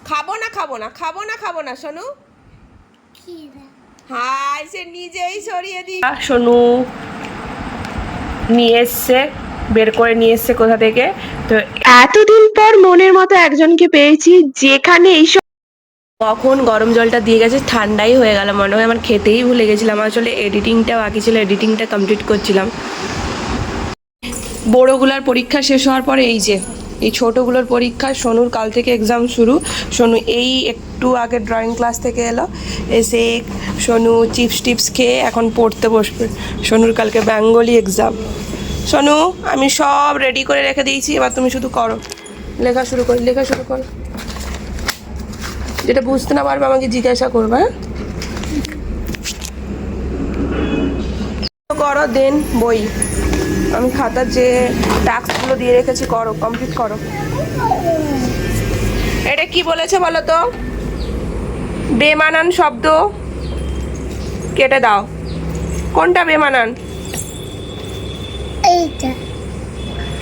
খাবো না খাবো না খাবো না খাবো না সোনু। হাই সে নিজেই সরিয়ে দি। সোনু নিয়ে এসছে, বের করে নিয়ে এসছে কোথা থেকে। তো এতদিন পর মনের মতো একজনকে পেয়েছি যেখানে এইসব। কখন গরম জলটা দিয়ে গেছে, ঠান্ডাই হয়ে গেল মনে হয়। আমার খেতেই ভুলে গেছিলাম, আসলে এডিটিংটা বাকি ছিল, এডিটিংটা কমপ্লিট করছিলাম। বড়োগুলার পরীক্ষা শেষ হওয়ার পরে এই ছোটোগুলোর পরীক্ষা। সোনুর কাল থেকে এক্সাম শুরু। সোনু এই একটু আগে ড্রয়িং ক্লাস থেকে এলো, এসে সোনু চিপস টিপস খেয়ে এখন পড়তে বসবে। সোনুর কালকে বেঙ্গলি এক্সাম। সোনু আমি সব রেডি করে রেখে দিয়েছি, এবার তুমি শুধু করো, লেখা শুরু করো। যেটা বুঝতে না পারবে আমাকে জিজ্ঞাসা করবে, হ্যাঁ? করো দেন বই। আমি খাতার যে টাস্কগুলো দিয়ে রেখেছি করো, কমপ্লিট করো। এটা কি বলেছে বলো তো? বেমানান শব্দ কেটে দাও। কোনটা বেমানান? এইটা।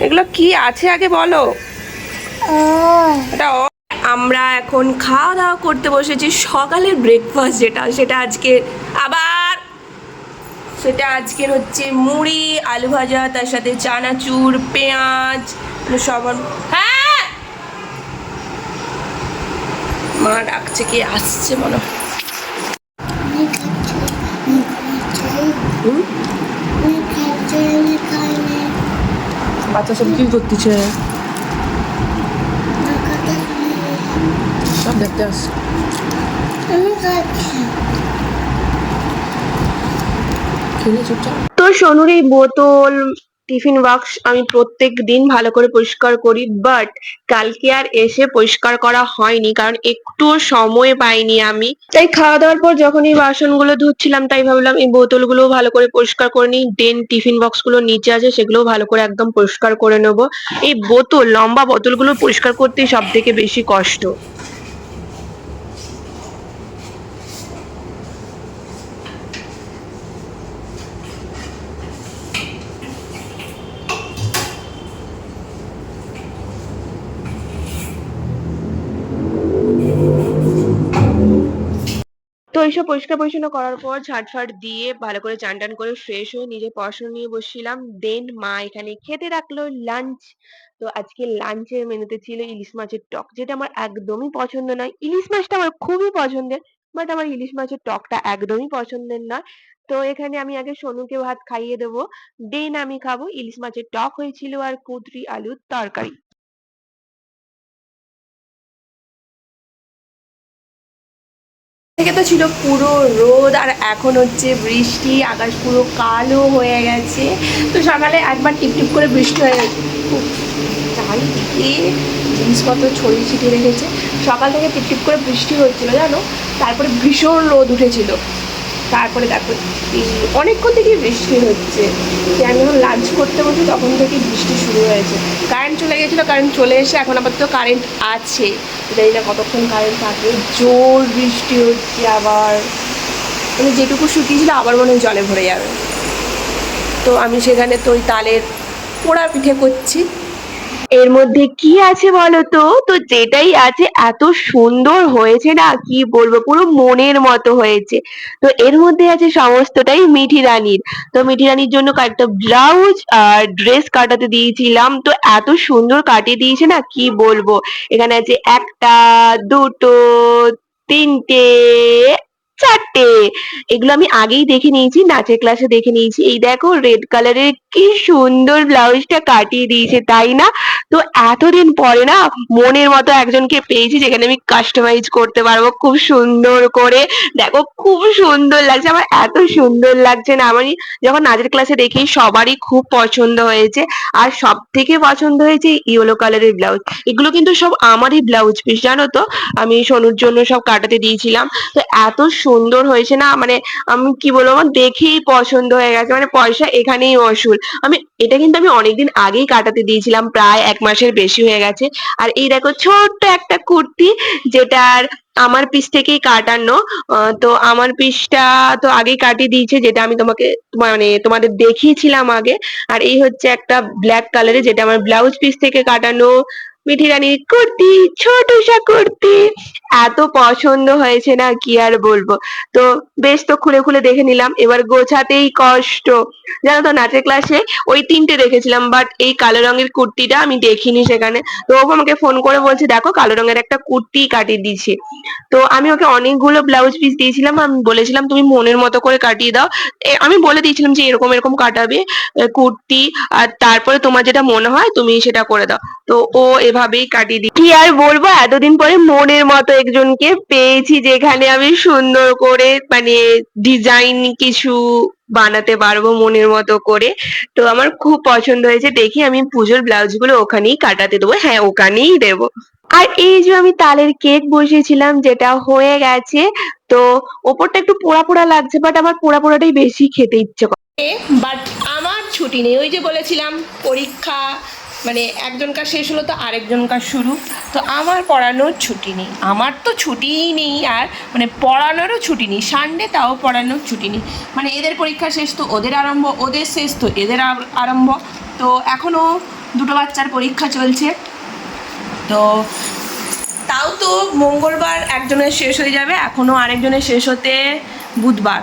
এগুলো কি আছে আগে বলো। এটা আমরা এখন খাওয়া দাওয়া করতে বসেছি। সকালের ব্রেকফাস্ট সেটা আজকের হচ্ছে মুড়ি আলু ভাজা, তার সাথে চানাচুর পেঁয়াজ সব। হ্যাঁ মা ডাকছে, কে আসছে মনে হয়। বাচ্চা সব কি করতেছে, সব দেখতে আসছে। তো সোনুর এই বোতল টিফিন বক্স আমি প্রত্যেক দিন ভালো করে পরিষ্কার করি, বাট কালকে আর এসে পরিষ্কার করা হয়নি, কারণ একটুও সময় পাইনি আমি। তাই খাওয়া দাওয়ার পর যখন এই বাসনগুলো ধুচ্ছিলাম, তাই ভাবলাম এই বোতলগুলো ভালো করে পরিষ্কার করে নিই। দেন টিফিন বক্স গুলো নিচে আছে, সেগুলো ভালো করে একদম পরিষ্কার করে নেবো। এই লম্বা বোতলগুলো পরিষ্কার করতেই সব থেকে বেশি কষ্ট। তো এইসব পরিষ্কার পরিচ্ছন্ন করার পর ঝাঁটফাট দিয়ে ভালো করে চান টান করে ফ্রেশ হয়ে নিজে পড়াশোনা নিয়ে বসছিলাম। দেন মা এখানে খেতে রাখলো লাঞ্চ। তো আজকে লাঞ্চের মেনুতে ছিল ইলিশ মাছের টক, যেটা আমার একদমই পছন্দ নয়। ইলিশ মাছটা আমার খুবই পছন্দের, বাট আমার ইলিশ মাছের টকটা একদমই পছন্দের নয়। তো এখানে আমি আগে সোনুকে ভাত খাইয়ে দেবো, দেন আমি খাবো। ইলিশ মাছের টক হয়েছিল আর কুঁদরি আলুর তরকারি। থেকে তো ছিল পুরো রোদ, আর এখন হচ্ছে বৃষ্টি, আকাশ পুরো কালো হয়ে গেছে। তো সকালে একবার টিপটিপ করে বৃষ্টি হয়ে গেছে, চারিদিকে জিনিসপত্র ছড়িয়ে ছিটিয়ে রেখেছে। সকাল থেকে টিপটিপ করে বৃষ্টি হচ্ছিল জানো, তারপরে ভীষণ রোদ উঠেছিল। তারপরে দেখো অনেকক্ষণ থেকেই বৃষ্টি হচ্ছে। আমি যখন লাঞ্চ করতে বসি তখন থেকেই বৃষ্টি শুরু হয়েছে। কারেন্ট চলে গেছিলো, কারেন্ট চলে এসে এখন আপাতত কারেন্ট আছে, জানি না কতক্ষণ কারেন্ট থাকবে। জোর বৃষ্টি হচ্ছে আবার, মানে যেটুকু শুকিয়েছিল আবার মনে হয় জলে ভরে যাবে। তো আমি সেখানে তো ওই তালের পোড়া পিঠে করছি। এর মধ্যে কি আছে বলতো? তো যেটাই আছে এত সুন্দর হয়েছে না, কি বলবো, পুরো মনের মতো হয়েছে। তো এর মধ্যে আছে সমস্তটাই মিঠি রানীর। তো মিঠি রানীর জন্য একটা ব্লাউজ আর ড্রেস কাটাতে দিয়েছিলাম, তো এত সুন্দর কাটিয়ে দিয়েছে না, কি বলবো। এখানে আছে একটা, দুটো, তিনটে, চারটে। এগুলো আমি আগেই দেখে নিয়েছি, নাচের ক্লাসে দেখে নিয়েছি। এই দেখো রেড কালারের কি সুন্দর ব্লাউজটা কাটিয়ে দিয়েছে, তাই না? তো এতদিন পরে না মনের মতো একজনকে পেয়েছি, যেখানে আমি কাস্টমাইজ করতে পারবো খুব সুন্দর করে। দেখো খুব সুন্দর লাগছে, আমার এত সুন্দর লাগছে না। আমি যখন নাচের ক্লাসে দেখি সবারই খুব পছন্দ হয়েছে, আর সব থেকে পছন্দ হয়েছে ইয়েলো কালারের ব্লাউজ। এগুলো কিন্তু সব আমারই ব্লাউজ পিস, জানো তো, আমি সোনুর জন্য সব কাটাতে দিয়েছিলাম। তো এত সুন্দর হয়েছে না, মানে আমি কি বলবো, আমার দেখেই পছন্দ হয়ে গেছে, মানে পয়সা এখানেই ওসুল। আমি অনেকদিন আগেই কাটাতে দিয়েছিলাম, প্রায় 1 মাসের বেশি হয়ে গেছে। আর এই দেখো ছোট্ট একটা কুর্তি, যেটার আমার পিস থেকেই কাটানো। তো আমার পিসটা তো আগেই কাটিয়ে দিয়েছে, যেটা আমি তোমাদের দেখিয়েছিলাম আগে। আর এই হচ্ছে একটা ব্ল্যাক কালারের, যেটা আমার ব্লাউজ পিস থেকে কাটানো। মিঠি রানীর কুর্তি, ছোটসা কুর্তি এত পছন্দ হয়েছে না কি আর বলবো। তো বেশ, তো খুলে খুলে দেখে নিলাম, এবার গোছাতেই কষ্ট। জানো তো নাচের ক্লাসে ওই তিনটে দেখেছিলাম, বাট এই কালো রঙের কুর্তিটা আমি দেখিনি সেখানে। তো ও আমাকে ফোন করে বলছে দেখো কালো রঙের একটা কুর্তি কাটিয়ে দিয়েছি। তো আমি ওকে অনেকগুলো ব্লাউজ পিস দিয়েছিলাম, আমি বলেছিলাম তুমি মনের মতো করে কাটিয়ে দাও। আমি বলে দিয়েছিলাম যে এরকম এরকম কাটাবে কুর্তি, আর তারপরে তোমার যেটা মনে হয় তুমি সেটা করে দাও। তো ও এভাবেই কাটিয়ে দিই। কি আর বলবো, এতদিন পরে মনের মতো একজনকে পেয়েছি যেখানে আমি সুন্দর করে মানে ডিজাইন কিছু বানাতে পারবো মনের মতো করে। তো আমার খুব পছন্দ হয়েছে, দেখি আমি পুজোর ব্লাউজ গুলো ওখানেই কাটাতে দেবো, হ্যাঁ ওখানেই দেবো। আর এই যে আমি তালের কেক বসিয়েছিলাম যেটা হয়ে গেছে। তো ওপরটা একটু পোড়া পোড়া লাগছে, বাট আমার পোড়া পোড়াটাই বেশি খেতে ইচ্ছে করে। বাট আমার ছুটি নেই, ওই যে বলেছিলাম পরীক্ষা মানে একজনকার শেষ হলো তো আরেকজনকার শুরু। তো আমার পড়ানোর ছুটি নেই, আমার তো ছুটিই নেই, আর মানে পড়ানোরও ছুটি নেই, সানডে তাও পড়ানোর ছুটি নেই। মানে এদের পরীক্ষা শেষ তো ওদের আরম্ভ, ওদের শেষ তো এদের আরম্ভ। তো এখনও দুটো বাচ্চার পরীক্ষা চলছে। তো তাও তো মঙ্গলবার একজনের শেষ হয়ে যাবে, এখনও আরেকজনের শেষ হতে বুধবার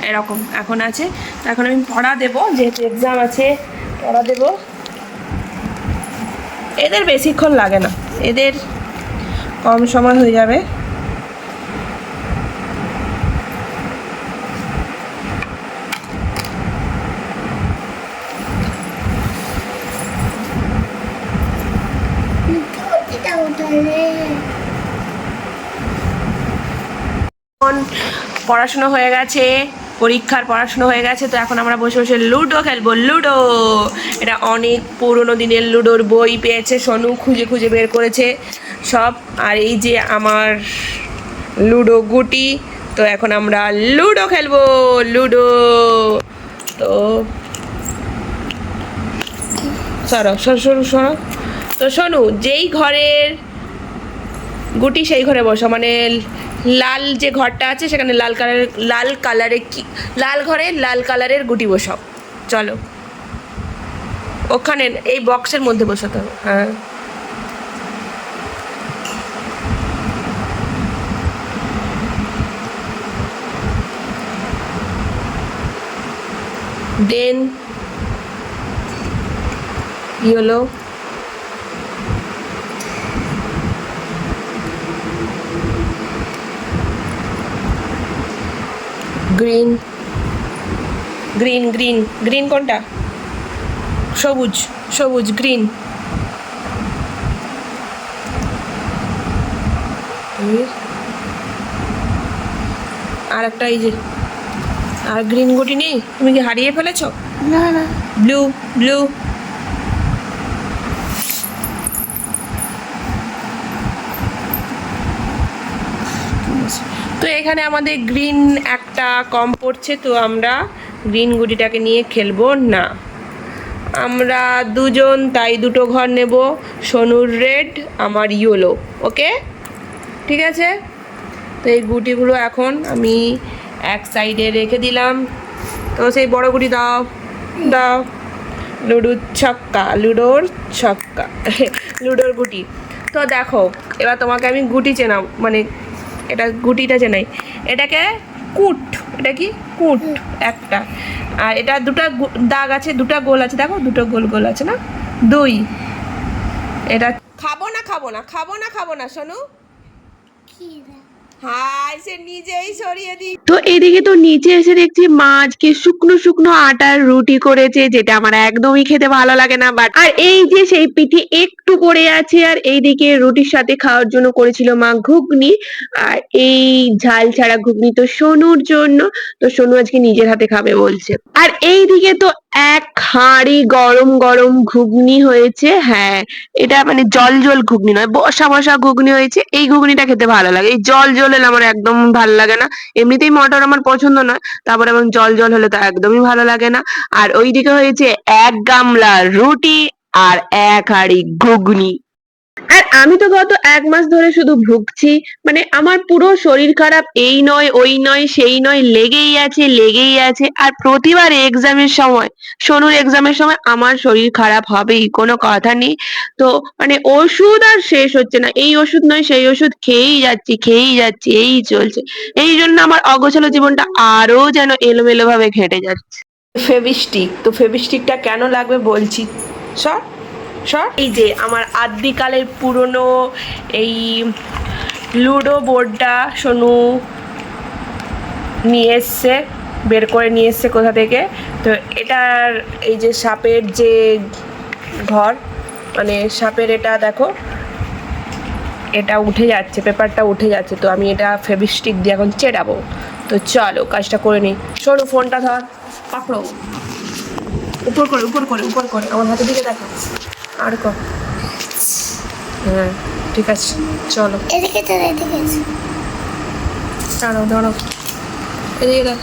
এরকম এখন আছে। তো এখন আমি পড়া দেবো, যেহেতু এক্সাম আছে পড়া দেবো। এদের বেশিক্ষণ লাগে না, এদের কম সময় হয়ে যাবে। পড়াশুনো হয়ে গেছে, পরীক্ষার পড়াশুনো হয়ে গেছে, তো এখন আমরা বসে বসে লুডো খেলবো। লুডো, এটা অনেক পুরোনো দিনের লুডোর বই পেয়েছে সোনু, খুঁজে খুঁজে বের করেছে সব। আর এই যে আমার লুডো গুটি। তো এখন আমরা লুডো খেলবো, লুডো। তো সরো সরো সরো সরো। তো শোনো, যেই ঘরের গুটি সেই ঘরে বসো, মানে লাল যে ঘরটা আছে সেখানে লাল ঘরে লাল কালারের গুটি বসাও। চলো, ওখানে এই বক্সের মধ্যে বসাতে হবে। হ্যাঁ, then yellow, green, green green green কোনটা? সবুজ, সবুজ গ্রিন। আর একটা এই যে, আর গ্রিন গুটি নেই? তুমি কি হারিয়ে ফেলেছো? না না, ব্লু, ব্লু। তো এখানে আমাদের গ্রিন একটা কম পড়ছে, তো আমরা গ্রিন গুটিটাকে নিয়ে খেলবো না। আমরা দুজন তাই দুটো ঘর নেব, সোনুর রেড, আমার ইয়েলো। ওকে, ঠিক আছে। তো এই গুটিগুলো এখন আমি এক সাইডে রেখে দিলাম। তো সেই বড় গুটি দাও, দাও। লুডোর ছক্কা, লুডোর ছক্কা, লুডোর গুটি। তো দেখো, এবার তোমাকে আমি গুটি চেনাও, মানে এটা গুটিটা চেনাই। এটাকে কুট, এটা কি কুট একটা। আর এটা দুটো দাগ আছে, দুটো গোল আছে, দেখো দুটো গোল গোল আছে না, দুই। এটা খাবো না খাবো না খাবো না খাবো না সোনু, হাই সে নিজেই সরিয়ে দি। তো এদিকে তো নিচে এসে দেখছি মা আজকে শুকনো শুকনো আটার রুটি করেছে, যেটা আমার একদমই খেতে ভালো লাগে না। বাট আর এই যে সেই পিঠে একটু পড়ে আছে, আর এইদিকে রুটির সাথে খাওয়ার জন্য করেছিল মা ঘুগনি। আর এই ঝাল ছাড়া ঘুগনি তো সোনুর জন্য, তো সোনু আজকে নিজের হাতে খাবে বলছে। আর এইদিকে তো এক হাঁড়ি গরম গরম ঘুগনি হয়েছে। হ্যাঁ, এটা মানে জল জল ঘুগনি নয়, বসা বসা ঘুগনি হয়েছে। এই ঘুগনিটা খেতে ভালো লাগে, এই জল জল হলে আমার একদম ভালো লাগে না। এমনিতেই মটর আমার পছন্দ নয়, তারপরে এবং জল জল হলে তো একদমই ভালো লাগে না। আর ওইদিকে হয়েছে এক গামলা রুটি আর এক হাঁড়ি ঘুগনি। আর আমি তো গত 1 মাস ধরে শুধু ভুগছি, মানে আমার পুরো শরীর খারাপ, এই নয় ওই নয় সেই নয়, লেগেই আছে লেগেই আছে। আর প্রতিবার এক্সামের সময়, সোনুর এক্সামের সময় আমার শরীর খারাপ হবেই, কোনো কথা নেই। তো মানে ওষুধ আর শেষ হচ্ছে না, এই ওষুধ নয় সেই ওষুধ খেয়েই যাচ্ছি, এই চলছে। এই জন্য আমার অগোছালো জীবনটা আরো যেন এলোমেলো ভাবে ঘেঁটে যাচ্ছে। ফেভিস্টিক, তো ফেভিস্টিকটা কেন লাগবে বলছি, সর সর। এই যে আমার আদ্যিকালের পুরনো এই লুডো বোর্ডটা সোনু নিয়ে এসছে, বের করে নিয়ে এসছে কোথা থেকে। তো এটার এই যে সাপের যে ঘর, মানে সাপের এটা দেখো, এটা উঠে যাচ্ছে, পেপারটা উঠে যাচ্ছে। তো আমি এটা ফেভিস্টিক দিয়ে এখন চেটাবো। তো চলো কাজটা করে নিই। সরু ফোনটা ধর, পাকড়ো, উপর করে উপর করে উপর করে, আমার হাতের দিকে দেখো, আর কর। হ্যাঁ ঠিক আছে, চলো। এদিকে তো এদিকে আছে। দাঁড়াও দাঁড়াও, এদিকে দেখ।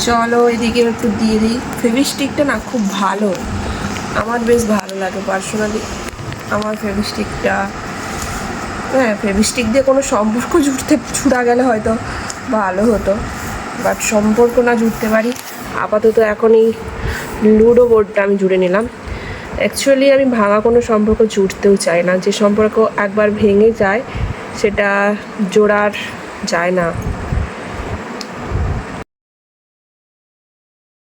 চলো এদিকে একটু দিয়ে দিই। ফেভিস্টিকটা না খুব ভালো, আমার বেশ ভালো লাগে পার্সোনালি। আমার ফেভিস্টিকটা, হ্যাঁ ফেভিস্টিক দিয়ে কোনো সম্পর্ক ছুটা গেলে হয়তো ভালো হতো, বাট সম্পর্ক না জুড়তে পারি। আপাতত এখন এই লুডো বোর্ডটা আমি জুড়ে নিলাম। অ্যাকচুয়ালি আমি ভাঙা কোনো সম্পর্ক জুড়তেও চাই না, যে সম্পর্ক একবার ভেঙে যায় সেটা জোড়ার যায় না।